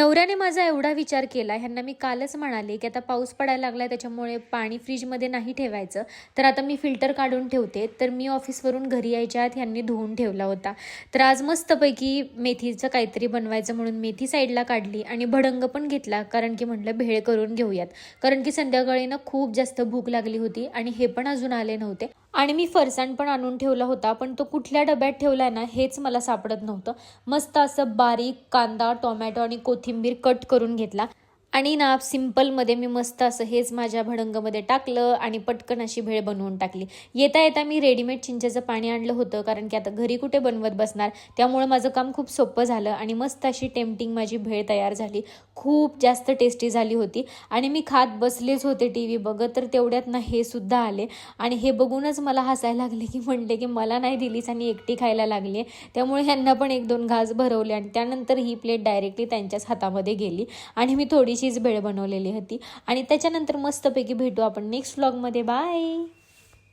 नवऱ्याने माझा एवढा विचार केला, ह्यांना मी कालच म्हणाले की आता पाऊस पडायला लागलाय त्याच्यामुळे पाणी फ्रीजमध्ये नाही ठेवायचं, तर आता मी फिल्टर काढून ठेवते. तर मी ऑफिसवरून घरी यायच्या आत ह्यांनी धुवून ठेवला होता. तर आज मस्तपैकी मेथीचं काहीतरी बनवायचं म्हणून मेथी साईडला काढली आणि भडंग पण घेतला, कारण की म्हटलं भेळ करून घेऊयात. कारण की संध्याकाळी ना खूप जास्त भूक लागली होती आणि हे पण अजून आले नव्हते. आणि मी फरसाण पण आणून ठेवला होता, पण तो कुठल्या डब्यात ठेवलाय ना हेच मला सापडत नव्हतं. मस्त असं बारीक कांदा, टोमॅटो आणि कोथिंबीर कट करून घेतला आणि ना सिंपलमध्ये मी मस्त असं हेच माझ्या भडंगमध्ये टाकलं आणि पटकन अशी भेळ बनवून टाकली. येता येता मी रेडीमेड चिंचेचं पाणी आणलं होतं, कारण की आता घरी कुठे बनवत बसणार, त्यामुळे माझं काम खूप सोपं झालं आणि मस्त अशी टेम्पटिंग माझी भेळ तयार झाली. खूप जास्त टेस्टी झाली होती आणि मी खात बसलेच होते टी व्ही बघत, तर तेवढ्यात ना हे सुद्धा आले आणि हे बघूनच मला हसायला लागले की म्हणले की मला नाही दिलीस आणि एकटी खायला लागली. त्यामुळे ह्यांना पण एक दोन घास भरवले आणि त्यानंतर ही प्लेट डायरेक्टली त्यांच्याच हातामध्ये गेली आणि मी थोडीशीच भेळ बनवलेली होती. आणि त्याच्यानंतर मस्तपैकी भेटू आपण नेक्स्ट व्लॉगमध्ये. बाय.